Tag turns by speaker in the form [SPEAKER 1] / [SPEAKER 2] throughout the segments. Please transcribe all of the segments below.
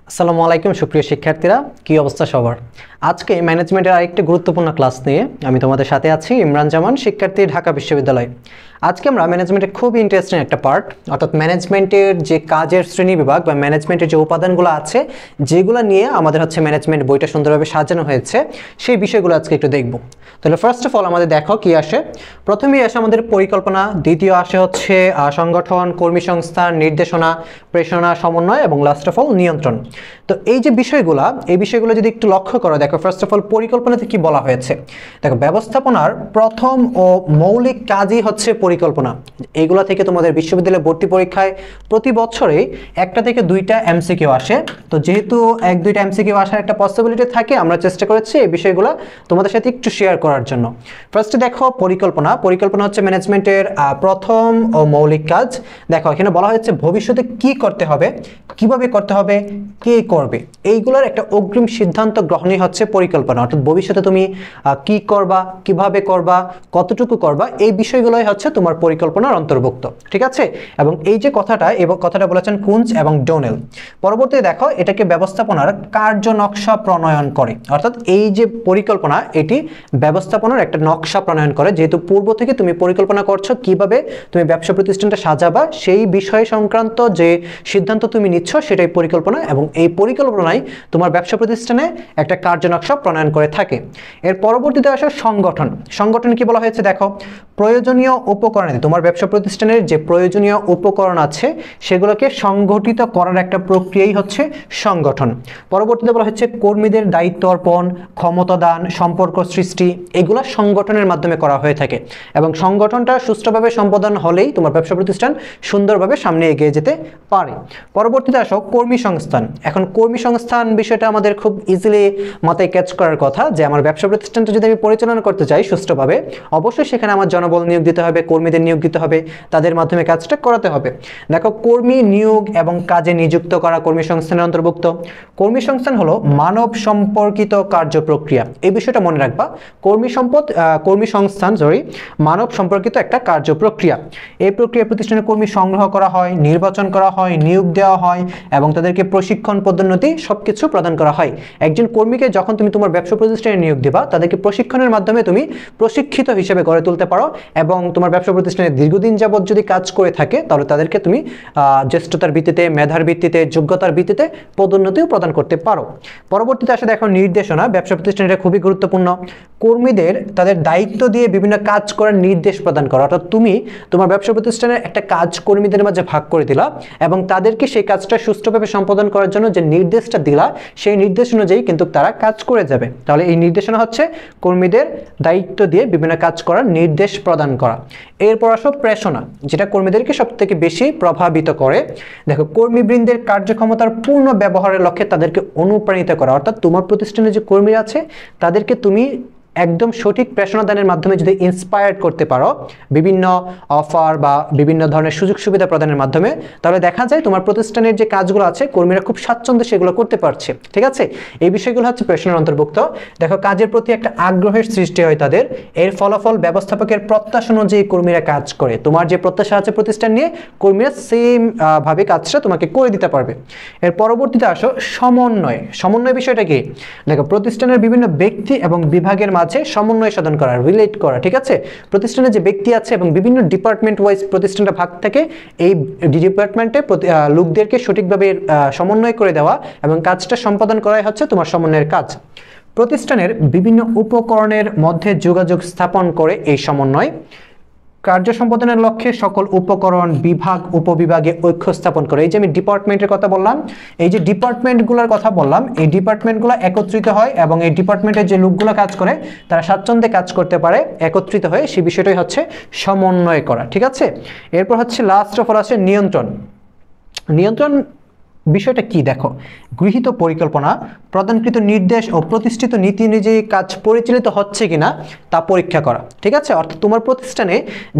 [SPEAKER 1] আসসালামু আলাইকুম সুপ্রিয় শিক্ষার্থীরা, কি অবস্থা সবার? আজকে ম্যানেজমেন্টের আরেকটি গুরুত্বপূর্ণ ক্লাস নিয়ে আমি তোমাদের সাথে আছি, ইমরান জামান, শিক্ষার্থী, ঢাকা বিশ্ববিদ্যালয়। আজকে আমরা ম্যানেজমেন্টের খুব ইন্টারেস্টিং একটা পার্ট, অর্থাৎ ম্যানেজমেন্টের যে কাজের শ্রেণী বিভাগ বা ম্যানেজমেন্টের যে উপাদানগুলো আছে, যেগুলো নিয়ে আমাদের ম্যানেজমেন্ট বইটা সুন্দরভাবে সাজানো হয়েছে, সেই বিষয়গুলো আজকে একটু দেখব। তাহলে ফার্স্ট অফ অল আমাদের দেখো কি আসে। প্রথমেই আসে আমাদের পরিকল্পনা, দ্বিতীয় আসে সংগঠন, কর্মী সংস্থান, নির্দেশনা, প্রেরণা, সমন্বয় এবং লাস্ট অফ অল নিয়ন্ত্রণ। তো এই যে বিষয়গুলো যদি একটু লক্ষ্য করো, দেখো ফার্স্ট অফ অল পরিকল্পনাতে কি বলা হয়েছে। দেখো, ব্যবস্থাপনার প্রথম ও মৌলিক কাজই হচ্ছে পরিকল্পনা। এইগুলো থেকে তোমাদের বিশ্ববিদ্যালয়ে ভর্তি পরীক্ষায় প্রতি বছরে একটা থেকে দুইটা এমসিকিউ আসে। তো যেহেতু এক দুইটা এমসিকিউ আসার একটা পসিবিলিটি থাকে, আমরা চেষ্টা করেছি এই বিষয়গুলো তোমাদের সাথে একটু শেয়ার করার জন্য। ফার্স্টে দেখো পরিকল্পনা হচ্ছে ম্যানেজমেন্টের প্রথম ও মৌলিক কাজ। দেখো এখানে বলা হয়েছে ভবিষ্যতে কি করতে হবে, কিভাবে করতে হবে, কে করবে, এইগুলোর একটা অগ্রিম সিদ্ধান্ত গ্রহণই হচ্ছে পরিকল্পনা। অর্থাৎ ভবিষ্যতে তুমি কি করবা, কিভাবে করবা, কতটুকু করবা, এই বিষয়গুলোই হচ্ছে তোমার পরিকল্পনার অন্তর্ভুক্ত, ঠিক আছে। এবং এই যে কথাটা বলেছেন কুঞ্জ এবং ডোনেল। পরবর্তীতে দেখো, এটাকে ব্যবস্থাপনার কার্য নকশা প্রণয়ন করে। অর্থাৎ এই যে পরিকল্পনা, এটি ব্যবস্থাপনার একটা নকশা প্রণয়ন করে। যেহেতু পূর্ব থেকে তুমি পরিকল্পনা করছো কিভাবে তুমি ব্যবসা প্রতিষ্ঠানটা সাজাবা, সেই বিষয় সংক্রান্ত যে সিদ্ধান্ত তুমি নিচ্ছ সেটাই পরিকল্পনা, এবং এই পরিকল্পনায় তোমার ব্যবসা প্রতিষ্ঠানে একটা কার্য নকশা প্রণয়ন করে থাকে। এর পরবর্তীতে আসে সংগঠন কি বলা হয়েছে। দেখো, প্রয়োজনীয় উপকরণ, তোমার ব্যবসা প্রতিষ্ঠানের যে প্রয়োজনীয় উপকরণ আছে সেগুলোকে সংগঠিত করার একটা প্রক্রিয়াই হচ্ছে সংগঠন। পরবর্তীতে বলা হচ্ছে কর্মীদের দায়িত্ব অর্পণ, ক্ষমতা দান, সম্পর্ক সৃষ্টি, এগুলো সংগঠনের মাধ্যমে করা হয়ে থাকে। এবং সংগঠনটা সুষ্ঠুভাবে সম্পাদন হলেই তোমার ব্যবসা প্রতিষ্ঠান সুন্দরভাবে সামনে এগিয়ে যেতে পারে। পরবর্তীতে আসো কর্মী সংস্থান। এখন কর্মী সংস্থান বিষয়টা আমাদের খুব ইজিলি মাথায় ক্যাচ করার কথা, যে আমার ব্যবসা প্রতিষ্ঠানটা যদি আমি পরিচালনা করতে চাই সুষ্ঠুভাবে, অবশ্যই সেখানে আমার জনবল নিয়োগ দিতে হবে, কর্মীদের নিয়োগ দিতে হবে, তাদের মাধ্যমে কাজটা করাতে হবে। দেখো, কর্মী নিয়োগ এবং কাজে নিযুক্ত করা কর্মী সংস্থানের অন্তর্ভুক্ত। কর্মী সংস্থান হলো মানব সম্পর্কিত কার্য প্রক্রিয়া, এই বিষয়টা মনে রাখবা। কর্মী সংস্থান মানব সম্পর্কিত একটা কার্য প্রক্রিয়া। এই প্রক্রিয়া প্রতিষ্ঠানের কর্মী সংগ্রহ করা হয়, নির্বাচন করা হয়, নিয়োগ দেওয়া হয় এবং তাদেরকে প্রশিক্ষণ, পদোন্নতি সবকিছু প্রদান করা হয়। একজন কর্মীকে যখন তুমি তোমার ব্যবসা প্রতিষ্ঠানে নিয়োগ দিবা, তাদেরকে প্রশিক্ষণের মাধ্যমে তুমি প্রশিক্ষিত হিসেবে গড়ে তুলতে পারো, এবং তোমার ব্যবসা প্রতিষ্ঠানে দীর্ঘদিন যাবত যদি কাজ করে থাকে তাহলে তাদেরকে তুমি জ্যেষ্ঠতার ভিত্তিতে, মেধার ভিত্তিতে, যোগ্যতার ভিত্তিতে পদোন্নতিও প্রদান করতে পারো। পরবর্তীতে আসে দেখো নির্দেশনা। ব্যবসা প্রতিষ্ঠানে খুবই গুরুত্বপূর্ণ। কর্মীদের তাদের দায়িত্ব দিয়ে বিভিন্ন কাজ করার নির্দেশ প্রদান করা। অর্থাৎ তুমি তোমার ব্যবসা প্রতিষ্ঠানের একটা কাজ কর্মীদের মাঝে ভাগ করে দিলা এবং তাদেরকে সেই কাজটা সুষ্ঠুভাবে সম্পাদন করার জন্য যে নির্দেশটা দিলা, সেই নির্দেশ অনুযায়ী কিন্তু তারা কাজ করে যাবে। তাহলে এই নির্দেশনা হচ্ছে কর্মীদের দায়িত্ব দিয়ে বিভিন্ন কাজ করার নির্দেশ প্রদান করা। এরপর আসো প্রেরণা, যেটা কর্মীদেরকে সব থেকে বেশি প্রভাবিত করে। দেখো, কর্মীবৃন্দের কার্যক্ষমতার পূর্ণ ব্যবহারের লক্ষ্যে তাদেরকে অনুপ্রাণিত করা। অর্থাৎ তোমার প্রতিষ্ঠানে যে কর্মীরা আছে তাদেরকে তুমি একদম সঠিক প্রেরণা দানের মাধ্যমে যদি ইন্সপায়ার্ড করতে পারো, বিভিন্ন অফার বা বিভিন্ন ধরনের সুযোগ সুবিধা প্রদানের মাধ্যমে, তাহলে দেখা যায় তোমার প্রতিষ্ঠানের যে কাজগুলো আছে কর্মীরা খুব স্বাচ্ছন্দ্যে সেগুলো করতে পারছে, ঠিক আছে। এই বিষয়গুলো হচ্ছে প্রেরণার অন্তর্ভুক্ত। দেখো, কাজের প্রতি একটা আগ্রহের সৃষ্টি হয় তাদের। এর ফলাফল ব্যবস্থাপকের প্রত্যাশা অনুযায়ী কর্মীরা কাজ করে। তোমার যে প্রত্যাশা আছে প্রতিষ্ঠান নিয়ে, কর্মীরা সেম ভাবে কাজটা তোমাকে করে দিতে পারবে। এর পরবর্তীতে আসো সমন্বয় বিষয়টা কি। দেখো, প্রতিষ্ঠানের বিভিন্ন ব্যক্তি এবং বিভাগের মাঝে সমন্বয় সাধন করা, রিলেট করা, ঠিক আছে। প্রতিষ্ঠানে যে ব্যক্তি আছে এবং বিভিন্ন ডিপার্টমেন্ট ওয়াইজ প্রতিষ্ঠানটা ভাগ থাকে, এই ডিপার্টমেন্টে লোকদেরকে সঠিকভাবে সমন্বয় করে দেওয়া এবং কাজটা সম্পাদন করাই হচ্ছে তোমার সমন্বয়ের কাজ। প্রতিষ্ঠানের বিভিন্ন উপকরণের মধ্যে যোগাযোগ স্থাপন করে এই সমন্বয়। কার্য সম্পাদনের লক্ষ্যে সকল উপকরণ, বিভাগ, উপবিভাগে ঐক্য স্থাপন করে। এই যে আমি ডিপার্টমেন্টের কথা বললাম, এই যে ডিপার্টমেন্টগুলোর কথা বললাম, এই ডিপার্টমেন্টগুলো একত্রিত হয় এবং এই ডিপার্টমেন্টের যে লোকগুলো কাজ করে তারা স্বাচ্ছন্দ্যে কাজ করতে পারে একত্রিত হয়ে, সেই বিষয়টাই হচ্ছে সমন্বয় করা, ঠিক আছে। এরপর হচ্ছে লাস্ট অফ অল আছে নিয়ন্ত্রণ বিষয়টা কি। দেখো, গৃহীত পরিকল্পনা, প্রদানকৃত নির্দেশ ও প্রতিষ্ঠিত নীতি অনুযায়ী কাজ পরিচালিত হচ্ছে কিনা তা পরীক্ষা করা, ঠিক আছে। অর্থাৎ তোমার প্রতিষ্ঠানে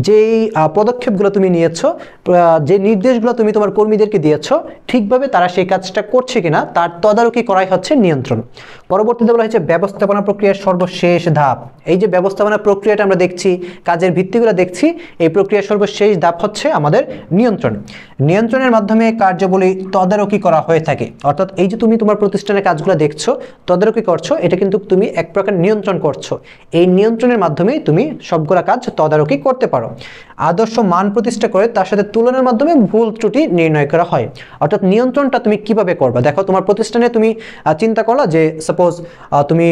[SPEAKER 1] যেই পদক্ষেপগুলো তুমি নিয়েছো, যে নির্দেশগুলো তুমি তোমার কর্মীদেরকে দিয়েছো, ঠিকভাবে তারা সেই কাজটা করছে কিনা তার তদারকি করাই হচ্ছে নিয়ন্ত্রণ। পরবর্তীতে বলা হয়েছে ব্যবস্থাপনা প্রক্রিয়ার সর্বশেষ ধাপ। এই যে ব্যবস্থাপনা প্রক্রিয়াটা আমরা দেখছি, কাজের ভিত্তিগুলো দেখছি, এই প্রক্রিয়ার সর্বশেষ ধাপ হচ্ছে আমাদের নিয়ন্ত্রণের মাধ্যমে কার্যাবলী তদারকি তদারকি করা হয়ে থাকে। অর্থাৎ এই যে তুমি তোমার প্রতিষ্ঠানের কাজগুলো দেখছো, তদারকি করছো, এটা কিন্তু তুমি এক প্রকার নিয়ন্ত্রণ করছো। এই নিয়ন্ত্রণের মাধ্যমেই তুমি সবগুলা কাজ তদারকি করতে পারো। আদর্শ মান প্রতিষ্ঠা করে তার সাথে তুলনার মাধ্যমে ভুল ত্রুটি নির্ণয় করা হয়। অর্থাৎ নিয়ন্ত্রণটা তুমি কিভাবে করবা, দেখো তোমার প্রতিষ্ঠানে তুমি চিন্তা করলা যে সাপোজ তুমি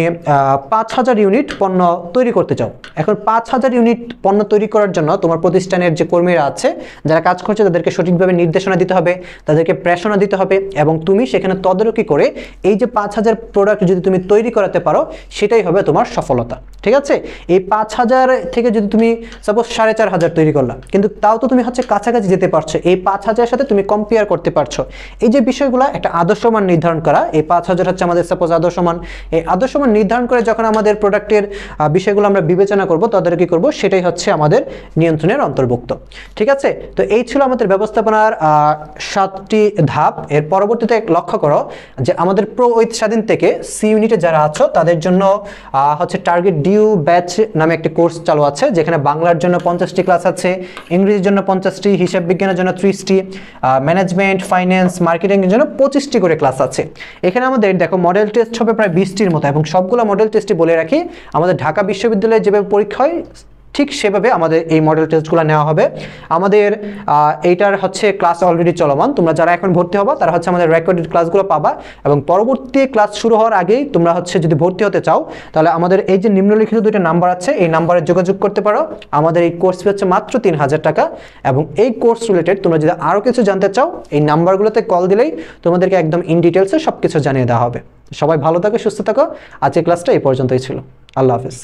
[SPEAKER 1] 5000 ইউনিট পণ্য তৈরি করতে চাও। এখন 5000 ইউনিট পণ্য তৈরি করার জন্য তোমার প্রতিষ্ঠানের যে কর্মীরা আছে, যারা কাজ করছে, তাদেরকে সঠিকভাবে নির্দেশনা দিতে হবে, তাদেরকে প্রেরণা দিতে হবে, এবং তুমি সেখানে তদারকি করে এই যে 5000 প্রোডাক্ট যদি তুমি তৈরি করাতে পারো, সেটাই হবে তোমার সফলতা। ঠিক আছে, এই 5000 থেকে যদি তুমি সাপোজ 4500 তৈরি করলা, কিন্তু তাও তো তুমি হচ্ছে কাছাকাছি যেতে পারছো, এই 5000 সাথে তুমি কম্পেয়ার করতে পারছো। এই যে বিষয়গুলো, একটা আদর্শ মান নির্ধারণ করা, এই 5000 হচ্ছে আমাদের সাপোজ আদর্শ মান। এই আদর্শ মান নির্ধারণ করে যখন আমাদের প্রোডাক্টের বিষয়গুলো আমরা বিবেচনা করব, তদারকি করব, সেটাই হচ্ছে আমাদের নিয়ন্ত্রণের অন্তর্ভুক্ত। ঠিক আছে, তো এই ছিল আমাদের ব্যবস্থাপনার 7টি ধাপ। এর পরবর্তীতে লক্ষ্য করো যে আমাদের প্রো উইথ স্বাধীন থেকে সি ইউনিটে যারা আছো তাদের জন্য হচ্ছে টার্গেট ডিউ ব্যাচ নামে একটি কোর্স চালু আছে, যেখানে বাংলার জন্য 50টি ক্লাস আছে, ইংরেজির জন্য 50টি, হিসাব বিজ্ঞানের জন্য 30টি, ম্যানেজমেন্ট, ফাইন্যান্স, মার্কেটিংয়ের জন্য 25টি করে ক্লাস আছে। এখানে আমাদের দেখো মডেল টেস্ট হবে প্রায় 20টির মতো, এবং সবগুলো মডেল টেস্টই বলে রাখি আমাদের ঢাকা বিশ্ববিদ্যালয়ে যেভাবে পরীক্ষা হয় ঠিক সেভাবে আমাদের এই মডেল টেস্টগুলো নেওয়া হবে। আমাদের এইটার হচ্ছে ক্লাস অলরেডি চলমান, তোমরা যারা এখন ভর্তি হবা তারা হচ্ছে আমাদের রেকর্ডেড ক্লাসগুলো পাবা, এবং পরবর্তী ক্লাস শুরু হওয়ার আগেই তোমরা হচ্ছে যদি ভর্তি হতে চাও, তাহলে আমাদের এই যে নিম্নলিখিত দুইটা নাম্বার আছে, এই নাম্বারে যোগাযোগ করতে পারো। আমাদের এই কোর্স ফি হচ্ছে মাত্র 3000 টাকা, এবং এই কোর্স রিলেটেড তোমরা যদি আরও কিছু জানতে চাও, এই নাম্বারগুলোতে কল দিলেই তোমাদেরকে একদম ইন ডিটেলসে সব কিছু জানিয়ে দেওয়া হবে। সবাই ভালো থাকো, সুস্থ থাকো। আজকের ক্লাসটা এই পর্যন্তই ছিল। আল্লাহ হাফিজ।